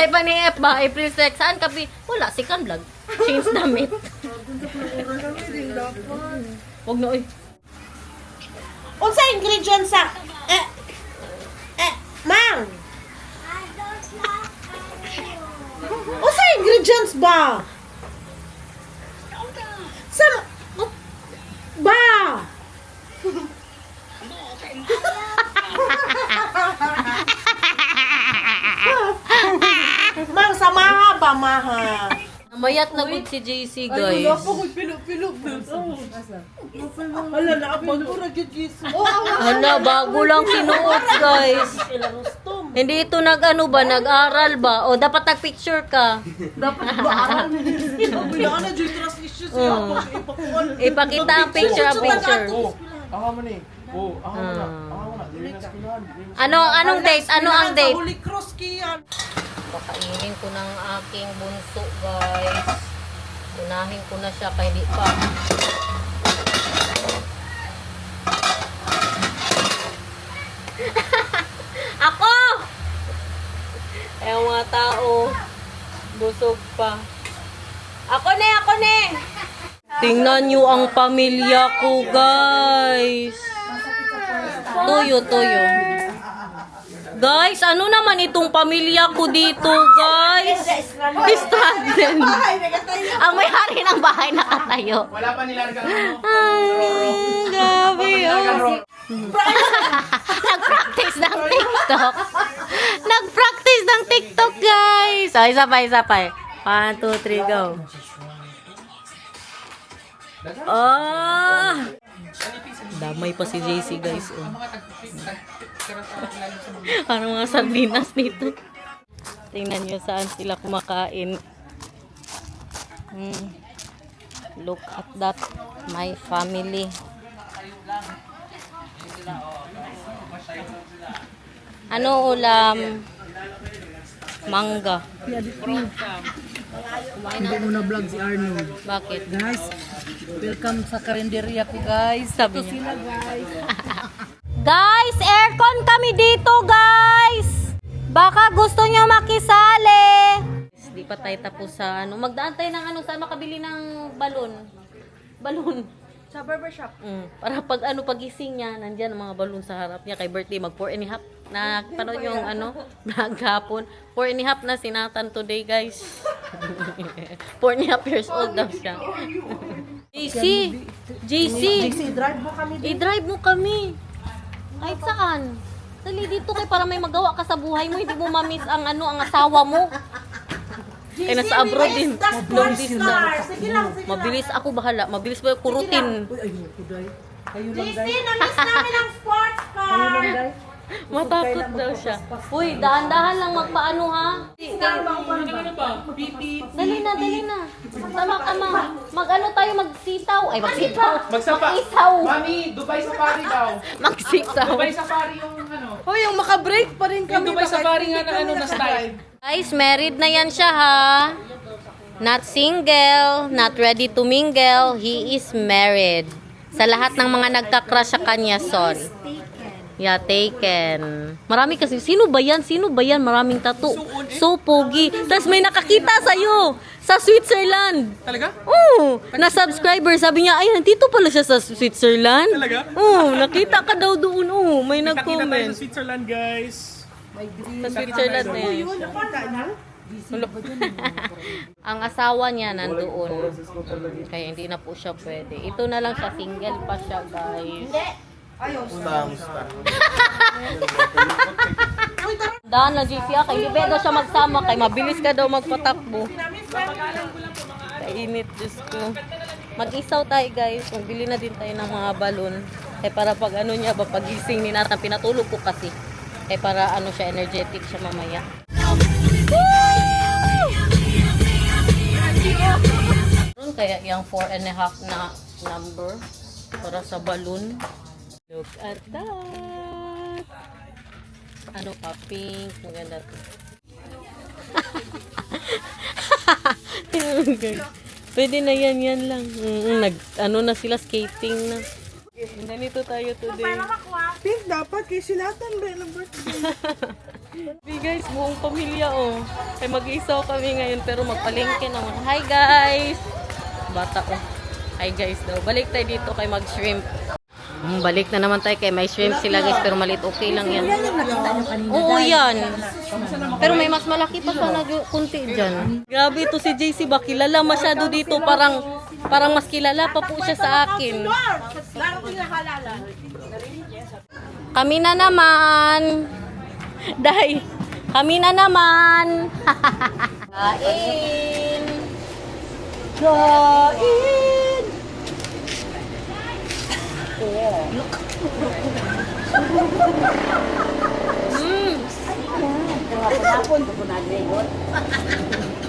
Ay pa ni F ba? April 6. Saan ka? Wala, second vlog. Change damit. Huwag na, oy. Unsa ingredients sa Mang? Unsa ingredients ba? Sa ba? Mang, samaha ba, maha? Namayat na good si JC, guys. Hala, naapag ko na Jesus. Hala, bago lang sinuot, guys. Hindi ito nag-ano ba? Nag-aral ba? O, dapat nag-picture ka. Dapat ba? Bilaan na dyan trust issues siya. Ipakita ang picture, ang picture. Aha mo ni. Oh, aha mo na. Aha mo na. Dili na eskwelahan. Anong date? Ano ang date? Holy Cross kiyan. Pakainin ko ng aking bunso, guys. Unahin ko na siya kay di pa. Ako! Eh, mga tao. Busog pa. Ako ne! Tingnan nyo ang pamilya ko, guys. Tuyo. Guys, ano naman itong pamilya ko dito, guys? Stranded. Ang may-hari ng bahay nakatayo. Wala pa nilargang Ay, gabi, oh. Nag-practice ng TikTok. Nag-practice ng TikTok, guys. So, isa pa. 1, 2, 3, go. Oh! Damay pa si JC, guys. Oh. Parang mga sardinas dito. Tingnan nyo saan sila kumakain. Look at that. My family. Ano ulam? Mangga. Hindi mo na vlog si Arnold. Bakit? Guys, welcome sa karinderya ko, guys. Sabi niya. Guys, aircon kami dito, guys. Baka gusto niyo makisali. Di pa tayo tapos sa ano. Magdaan tayo ng ano, saan makabili ng balon. Sa barbershop. Para pagising niya, nandyan ang mga balon sa harap niya kay birthday. Mag 4.5 na panood yung ano, naghapon. 4.5 na sinatan today, guys. 4.5 years old daw siya. JC, drive mo kami. i-drive mo kami. Kahit saan. Dali dito kay para may magawa ka sa buhay mo, hindi mo ma-miss ang ano, ang asawa mo. Ay, nasa abroad din. Long distance. Sige lang. Mabilis ako bahala. Mabilis ba yung kurutin? Kayo lang, guys. Na-miss namin ang sports car. Kayo lang, guys. Matakot daw siya. Uy, dahan-dahan lang magpaano, ha? Dali na. Sama ka, ma. Mag-ano tayo, magsitaw. Ay, magsitaw. Mag-isaw. Mami, Dubai Safari daw. Magsisaw. Dubai Safari yung ano. Hoy, yung makabreak pa rin Yung kami. Dubai Safari nga na ano na style. Guys, married na yan siya, ha? Not single, not ready to mingle. He is married. Sa lahat ng mga nagka-crush sa kanya, son. Yeah, taken. Marami kasi. Sino ba yan? Maraming tattoo. So pogi. Tapos may nakakita sa'yo. Sa Switzerland. Talaga? Oo. Na subscriber. Sabi niya, ay, nandito pala siya sa Switzerland. Talaga? Oo. Nakita ka daw doon. Oo. May Nakita tayo nag-comment. sa Switzerland, guys. Sa Switzerland na yan siya. Ang asawa niya nandoon. Kaya hindi na po siya pwede. Ito na lang siya. Single pa siya, guys. Daan na GC kay libe daw siya magsama kay mabilis ka daw magpatakbo. Kainit, Diyos ko. Mag-isaw tayo, guys. Magbili na din tayo ng mga balon. Kaya para pag ano niya ba pagising ni Nathan, pinatulog ko kasi. Kaya para ano siya, energetic siya mamaya. Kaya yung 4.5 na number para sa balloon. Look at that! Ano pa? Pink. Maganda to. Pwede na yan lang. Ano na sila, skating na. Ganito tayo today. Pink dapat kay silatan ba ng birthday? Hey guys, buong pamilya oh. Kaya mag-isaw kami ngayon pero magpalengke naman. Hi guys! Bata oh. Hi guys daw. Balik tayo dito kay mag-shrimp. Balik na naman tayo kay may shrimp sila guys pero maliit okay lang yan. Yan yung nakita nyo kanina. Oo yan. Pero may mas malaki pa sana kunti dyan. Grabe to si JC ba? Kilala masyado dito. Parang mas kilala pa po siya sa akin. Laro pinahalala. Kami na naman. Day, kami na naman. Kain. Kain. Hapon-hapon, pupunad na yun.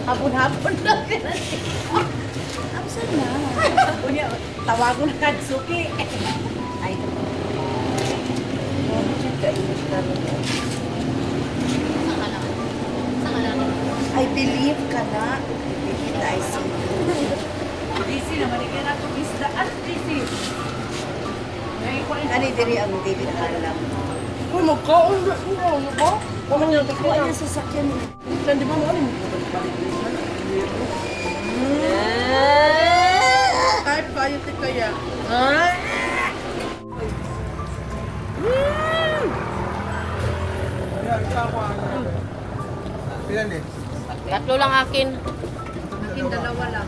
Hapon-hapon lang. Absan na. Tawago na Katsuki. Ay, I believe ka na. I believe na I see you. Busy naman. Ikaya na itong isda. Ano busy? Ano diri ang David Alam? Uy, magkaon na. Ano ba? Kung ano yung sasakyan mo. Di ba mo ano? Kahit pa yung tikaya. Pilan eh? Tatlo lang akin. Akin dalawa lang.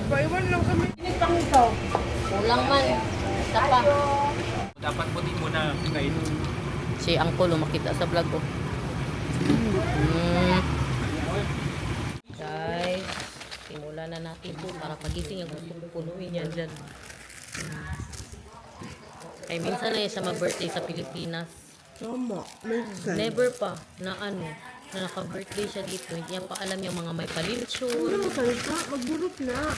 Paiwan lang kami. Initang ito. Kulang man. Isa pa. Dapat puti muna kain. Si Angkol makita sa vlog ko. Guys, simulan na natin po para pagising yung pupunuin yan dyan. Ay, minsan na yun siya mag-birthday sa Pilipinas. Tama. Never pa na ano, na naka-birthday siya dito. Hindi niya pa alam yung mga may palinsyon. Magburot na.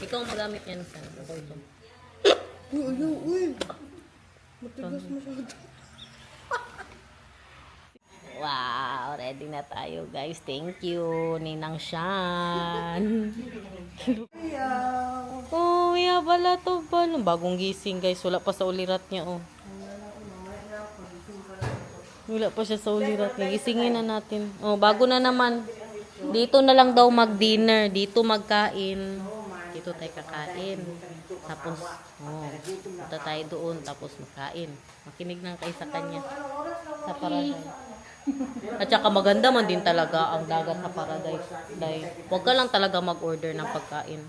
Ikaw ang magamit yan sa ako ito. Uy. Matigas masyado. Wow, ready na tayo guys. Thank you, Ninang Shan. Oh, yeah, pala to pala. Bagong gising guys. Wala pa sa ulirat niya oh. Wala pa siya sa ulirat niya. Gisingin na natin. Oh, bago na naman. Dito na lang daw mag-dinner. Dito magkain. Dito tayo kakain. Tapos, punta tayo doon. Tapos magkain. Makinig lang kayo sa kanya. Sa Paradise. At saka maganda man din talaga ang dagat sa Paradise. Dahil huwag ka lang talaga mag-order ng pagkain.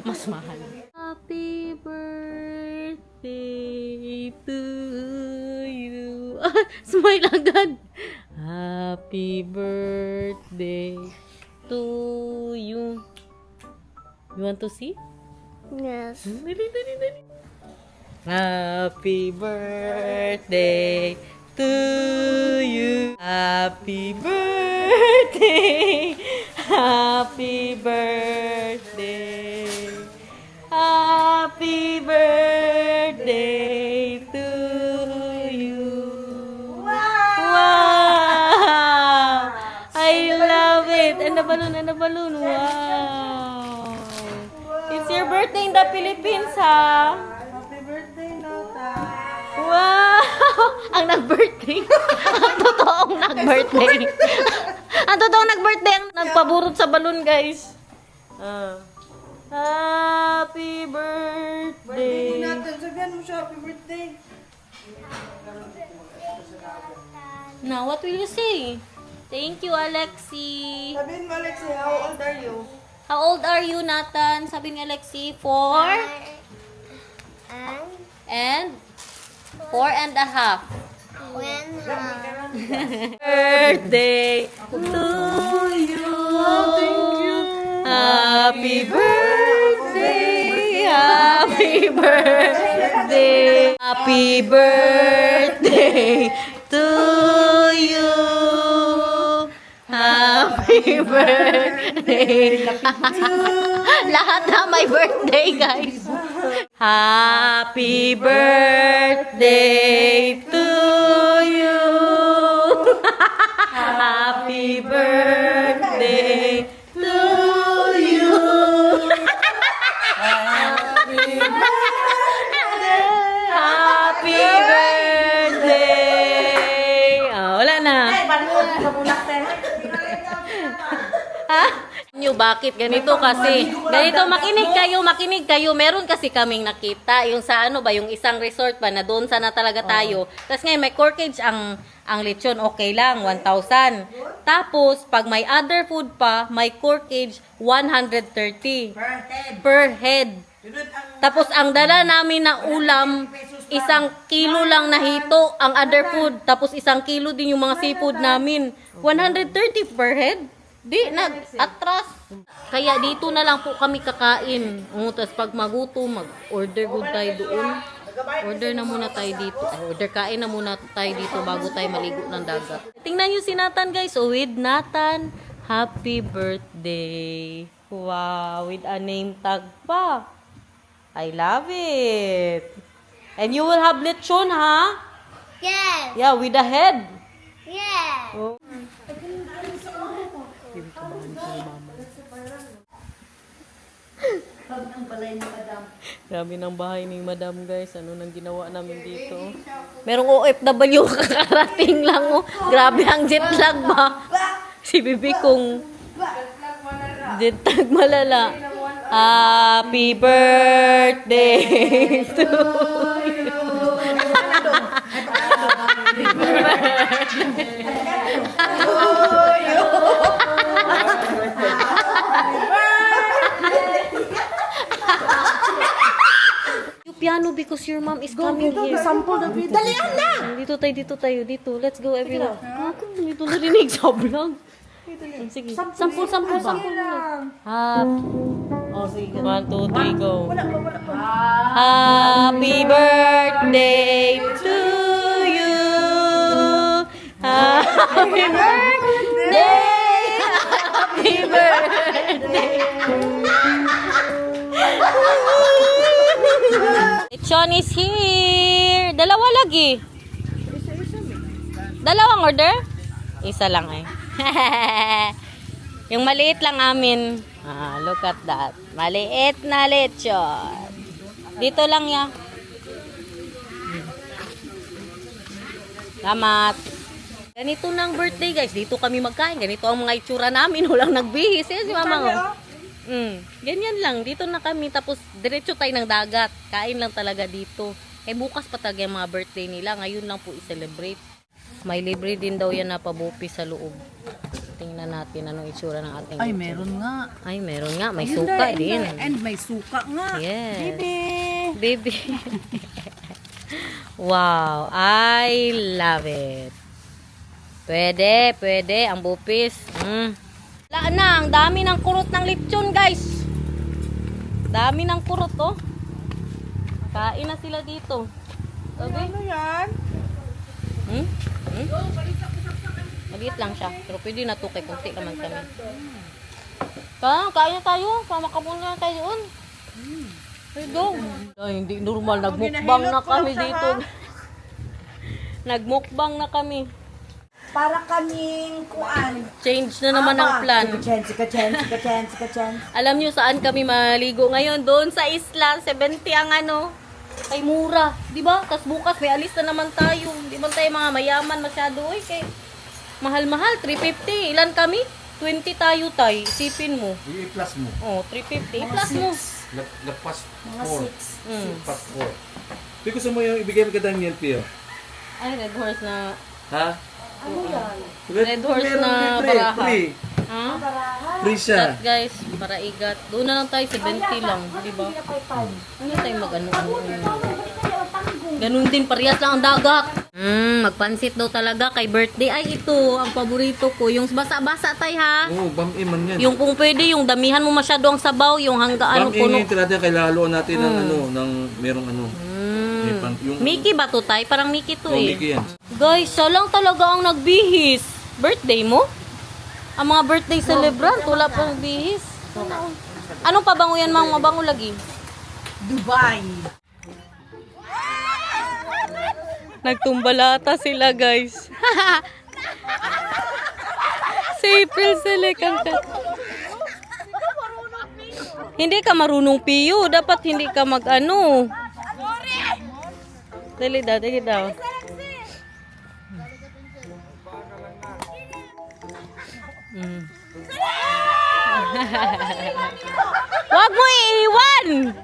Mas mahal. Happy birthday to you. Smile agad. Happy birthday to you. You want to see? Yes. Dali. Happy birthday to you. Happy birthday. Happy birthday. Happy birthday to you. Wow! I love it. And the balloon. Wow! It's your birthday in the Philippines, ha? Happy birthday, Nota. Wow! Ang nag-birthday. Ang totoong nag-birthday. Ang totoong nag-birthday. Ang nagpaburot sa balon, guys. Happy birthday. Natin, sabihan mo siya, happy birthday. Now, what will you say? Thank you, Alexi. Sabihin mo, Alexi, how old are you? How old are you, Nathan? Sabi ni Alexi, 4 and 4.5. When Birthday to you. Happy birthday. Happy birthday. Happy birthday to you. Happy birthday. Lahat na may birthday, guys. Happy birthday to you. Happy birthday to you. Happy birthday. Ha? Nyo, bakit ganito kasi? Ganito, makinig kayo. Meron kasi kaming nakita, yung sa ano ba, yung isang resort ba, na doon sana talaga tayo. Tapos ngayon, may corkage ang lechon, okay lang, 1,000. Tapos, pag may other food pa, may corkage, 130 per head. Tapos, ang dala namin na ulam, 1 kilo lang na hito ang other food. Tapos, 1 kilo din yung mga seafood namin. 130 per head. Di, atras. Kaya dito na lang po kami kakain. Tapos pag magutom, mag-order good tayo doon. Order na muna tayo dito. Kain na muna tayo dito bago tayo maligo ng dagat. Tingnan nyo si Nathan guys. So with Nathan, happy birthday. Wow, with a name tag pa. I love it. And you will have lechon, ha? Yes. Yeah, with a head. Yes. Oh. Grabe ng bahay ni Madam guys. Ano nang ginawa namin dito? Merong OFW kakarating lang oh. Grabe ang jet lag ba? Si Bibi kong jet lag malala. Happy birthday to you. Piano because your mom is coming here. Sample na video. Dalian na! Dito tayo. Let's go everyone. Ako, dito narinig sa vlog. Sige, sample lang. Oh, sige. 1, 2, 3, go. Happy birthday to you. Happy birthday. Happy birthday. Lechon is here. Dalawa lagi. Dalawang order? Isa lang eh. Yung maliit lang amin. Look at that. Maliit na lechon. Dito lang ya. Salamat. Ganito ng birthday guys. Dito kami magkain. Ganito ang mga itsura namin. Walang nagbihis. Si mama ko. Ganyan lang. Dito na kami. Tapos diretso tayo ng dagat. Kain lang talaga dito. Bukas pa talaga yung mga birthday nila. Ngayon lang po i-celebrate. May libre din daw yan na pabupi sa loob. Tingnan natin anong itsura ng ating Ay, lechon. meron nga. Ay, meron nga. May suka din. And may suka nga. Yes. Baby. Baby. Wow. I love it. Pwede. Ang bupis. Wala na. Ang dami ng kurot ng lechon, guys. Dami ng kurot, oh. Kain na sila dito. Okay? Ano yan? Maliit lang siya. Pero pwede na to kay kunti naman kami. Kain na tayo. Pamakabuna na tayo doon. Let's go. Ay, hindi normal. Nagmukbang na kami dito. Nagmukbang na kami. Para kaming kuan. Change na naman ang plan. Sika-chen. Alam nyo saan kami maligo ngayon? Doon sa isla. 70 ang ano. Kay mura. Diba? Tapos bukas may alis na naman tayo. Di ba tayo mga mayaman masyado? Uy, kay mahal-mahal. 350. Ilan kami? 20 tayo tay. Isipin mo. I-plus mo. Oh, 350. I-plus mo. Lapas Mga 4. Pas 4. Hindi gusto mo yung ibigay mo ka Daniel Pio. Ay, red horse na. Ha? Ano yan? Red horse Meron na libre, baraha. Free. Ha? Free siya. That guys, para igat. Doon na lang tayo 70 lang. Diba? Ano tayo mag-ano? Ganun din, parehas lang ang dagat. Magpansit daw talaga kay birthday. Ay, ito, ang paborito ko. Yung basa-basa tay ha. Oo, bam-in man yan. Yung kung pwede, yung damihan mo masyado ang sabaw, yung hangga ano Bam-in puno. yung natin kay lalo natin ng ano, ng merong ano. May yung, Mickey ba to tay? Parang Mickey to Oh, eh. Mickey yan. Guys, siya lang talaga ang nagbihis. Birthday mo? Ang mga birthday celebrant, wala pa nagbihis. Anong pabango yan, mga mabango lagi? Dubai. Nagtumbalata sila, guys. Si April sila kanta. Hindi ka marunong piyo. Dapat hindi ka mag-ano. Dali daw. Mm. Huwag mo iiwan!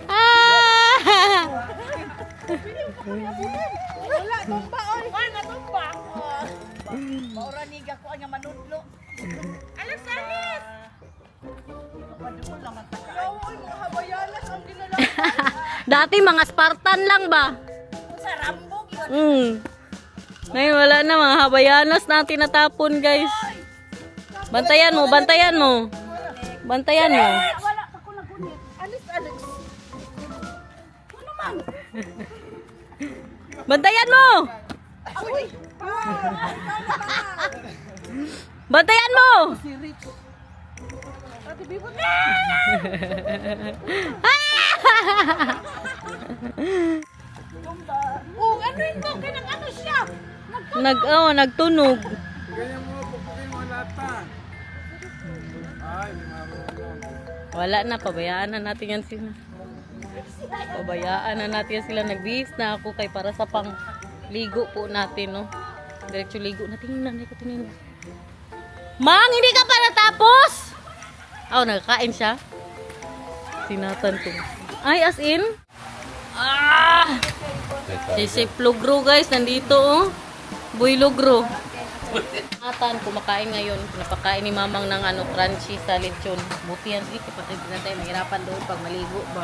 Ah! Wala, tumba, oy. Wala, tumba. Maura niga ko ang manudlo. Alas, alas! Padul lang ang taka. Oy, mga habayanas ang ginalaman. Dati mga Spartan lang ba? Sa Rambo, Ngayon wala na, mga habayanas na ang tinatapon, guys. Bantayan mo, bantayan mo. Bantayan mo. wala pa ko nagunit. Alis, alis. Ano man? Bantayan mo! Uy! Bantayan mo! Si Rich. Ate Bibot. Oh, ano yun mo? Kanang ano siya? Nagtunog. Ganyan mo, pupukin mo lata. Ay, Wala na, pabayaan na natin yan sila. Pabayaan na natin yan sila. Nagbihis na ako kay para sa pang ligo po natin, no? Diretso ligo na. Tingnan, tingnan. Mang, hindi ka pa natapos? Oh, nagkain siya. Sinatan ko. Ay, as in? Ah! Si Chef Lugro, guys, nandito, oh. Boy Lugro. Atan, kumakain ngayon. Napakain ni mamang ng crunchy sa lechon. Buti yan, sige, kapatid na tayo. Mahirapan doon pag maligo ba.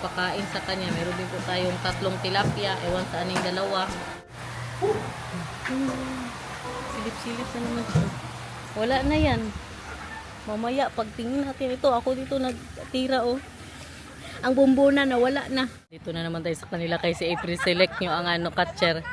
Pakain sa kanya. Meron din po tayong 3 tilapia. Ewan sa aning 2. Silip-silip na naman siya. Wala na yan. Mamaya, pagtingin natin ito, ako dito nagtira, oh. Ang bumbuna na, wala na. Dito na naman tayo sa kanila kay si April Select nyo ang catcher.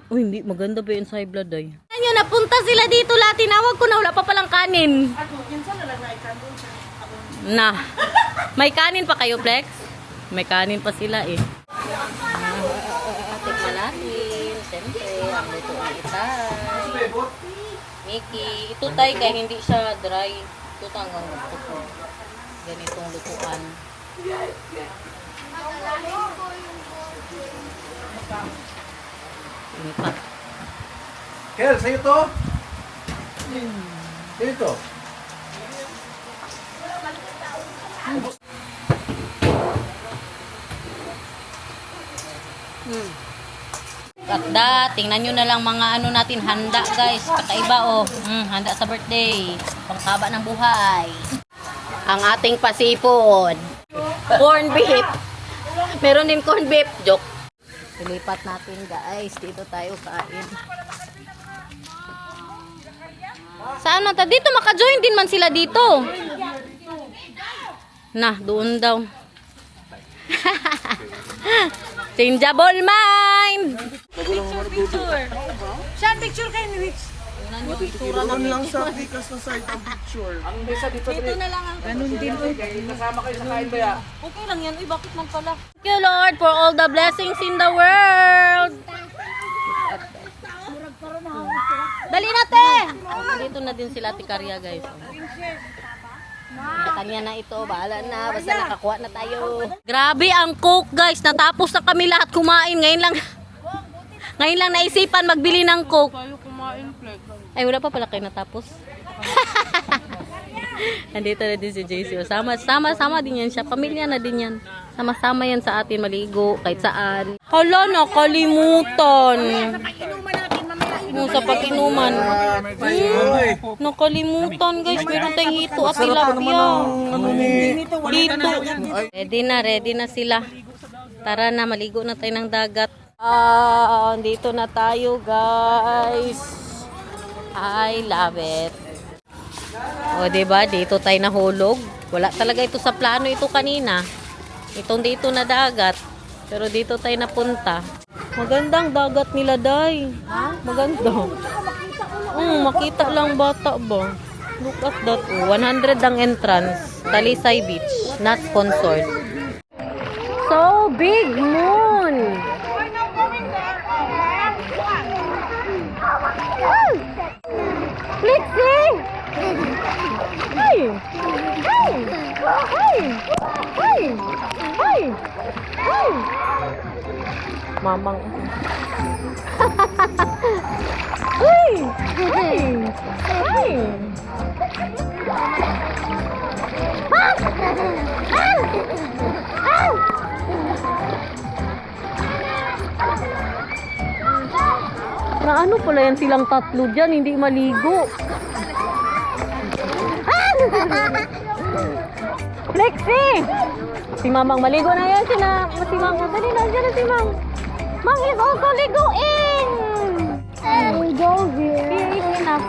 Hindi, maganda ba yun sa high blood ay? Ano, napunta sila dito lahat. Tinawag ko na, wala pa palang kanin. Na. May kanin pa kayo, Flex? May kanin pa sila eh. Tikman natin. Siyempre, ang luto ng itay. Mickey. Ito tayo kaya hindi siya dry. Ito hanggang gusto ko. Ganitong lutuan. Ini pa. Kel, sa'yo to? Sa'yo to? Kakda, tingnan nyo na lang mga natin, handa guys. Kakaiba oh. Handa sa birthday. Pangkaba ng buhay. Ang ating pasipod. Corn beef. Meron din corn beef. Joke. Ilipat natin guys. Dito tayo kain. Saan na ta? Dito maka-join din man sila dito. Nah, doon daw. Changeable mind! Picture. Siya, picture kayo ni Rich. Doon lang sa tikas na side ang picture. Ang mesa dito. Dito na lang ang ganun din. Kasama kayo sa kain ba ya? Okay lang yan. Uy, bakit man pala? Thank you Lord for all the blessings in the world! Dali na te! Dito na din sila Tikaria guys. Kanya na ito, bahala na, basta nakakuha na tayo. Grabe ang coke guys, natapos na kami lahat kumain. Ngayon lang naisipan magbili ng coke. Ay wala pa pala kayo natapos. Andito na din si JC. Sama din yan siya, pamilya na din yan. Sama-sama yan sa atin maligo kahit saan. Hala, nakalimutan. Sa pag-inuman. Nakalimutan guys, meron tayong hito at tilapia. Dito. Ready na sila. Tara na, maligo na tayo ng dagat. Dito na tayo guys. I love it. O diba, dito tayo nahulog. Wala talaga ito sa plano ito kanina. Itong dito na dagat. Pero dito tayo napunta. Magandang dagat nila, Day. Maganda. Makita lang bata ba? Look at that. 100 ang entrance. Talisay Beach. Not sponsored. So big moon. Mamang. Uy! Uy! Uy! Na ano pala yan silang tatlo dyan, hindi maligo. Flexi! Si Mamang maligo na yan. Si Mang, dali na, dyan na si Mang. Mang is also liguin! We go here. Here is enough.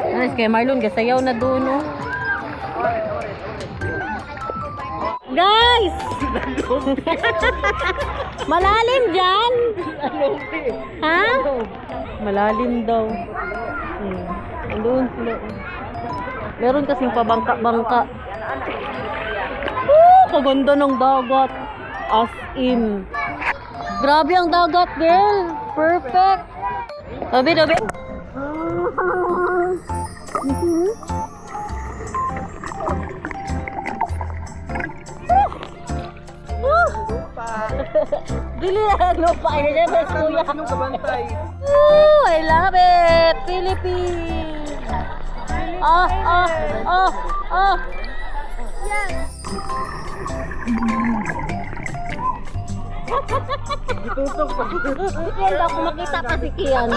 Alas kay Marlon, gasayaw na doon, no? Guys! Malalim dyan? Ha? Malalim daw. Andun sila. Meron kasing pabangka-bangka. Kaganda ng dagat. As in. Grabe ang dagat, girl. Perfect. Dobi. Dili na lupa. Ini dyan, best kuya. I love it. Philippines. Oh. Kian daw ako makita pa si Kian.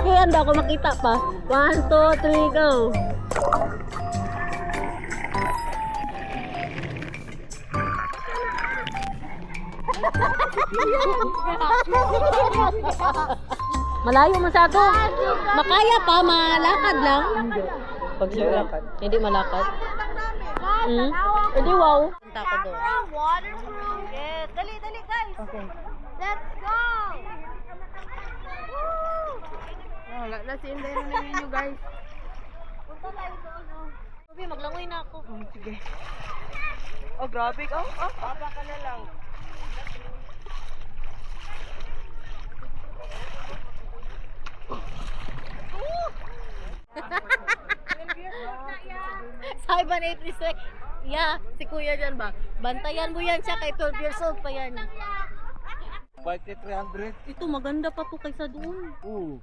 Kian daw ako makita pa. 1, 2, 3, go. Malayo masyado. Makaya pa, malakad lang. Pag hindi malakad. Hindi wow. Punta ko doon. Waterproof. Yes. Dali, guys. Okay. Let's go. Nasinday na ninyo guys. Punta tayo doon. Sabi, maglangoy na ako. Sige. Oh, grabe. Papa ka na lang. Sabi ba na April yeah, si kuya dyan ba? Bantayan mo yan siya kay 12 years old pa yan. Bike 300. Ito maganda pa to kaysa doon. Oo.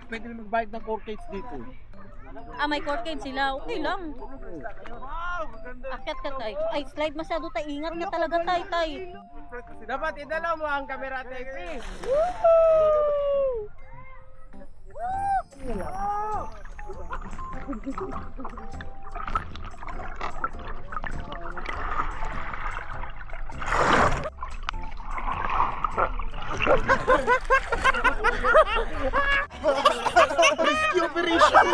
Pwede na mag-bike ng 4Ks dito. May court game sila. Okay lang. Akyat ka tay. Ay, slide masyado tay. Ingat ka talaga tay. Dapat idala mo ang camera tape. Rescue operation.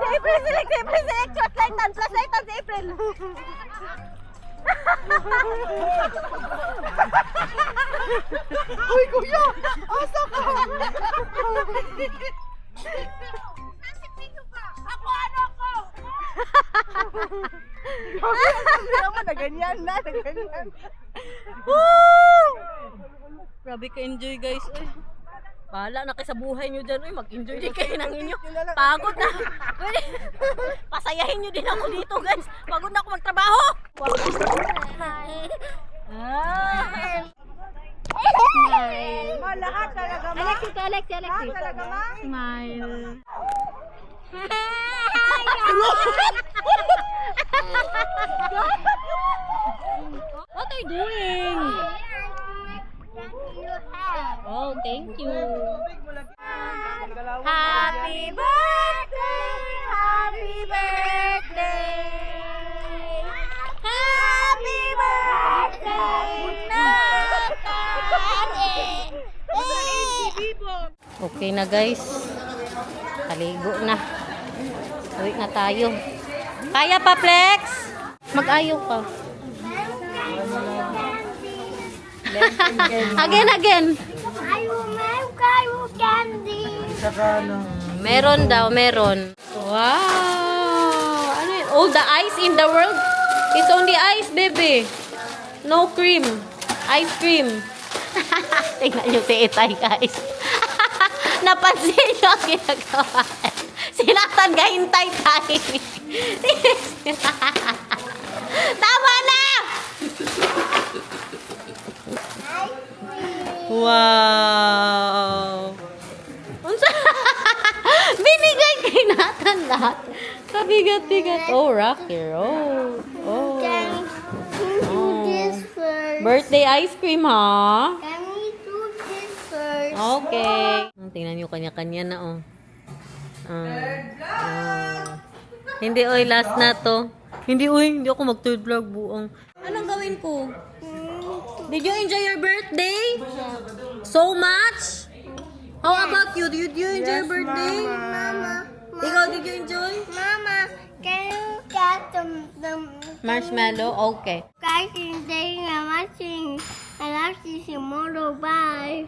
April select. Flashlightan si April. Uy, kuya! Asa ka? Ako! Naman na ganyan. Woo! Grabe ka enjoy guys. Uy. Bahala na kayo sa buhay nyo dyan. Uy, mag-enjoy din kayo ng inyo. Pagod na. Pwede. Pasayahin nyo din ako dito guys. Pagod na ako magtrabaho. Smile. Lahat talaga ma. Alexi. Lahat talaga ma. Smile. What are you doing? Oh, thank you. Happy birthday! Happy birthday! Happy birthday! Okay na guys. Kaligo na. Uwi na tayo. Kaya pa, Flex? Mag-ayaw ka. Again. I will make candy. Meron daw, meron. Wow! Ano yun? Oh, the ice in the world is only ice, baby. No cream. Ice cream. Tingnan nyo si Itay, guys. Napansin nyo ang ginagawa. Sinatan ka hintay tayo. Tama na! Wow! Unsa? Binigay kay Nathan lahat. Kabigat-bigat. Oh, Rocky Road. Oh. Can we do this first? Birthday ice cream, ha? Can we do this first? Okay. Tingnan nyo kanya-kanya na, oh. Hindi, oy, last na to. Hindi, oy, hindi ako mag-third vlog buong. Anong gawin ko? Did you enjoy your birthday? So much? How about you? Did you enjoy your birthday? Mama, Ikaw, did you enjoy? Mama, can you get the Marshmallow? Okay. guys today I'm watching? I love this tomorrow. Bye.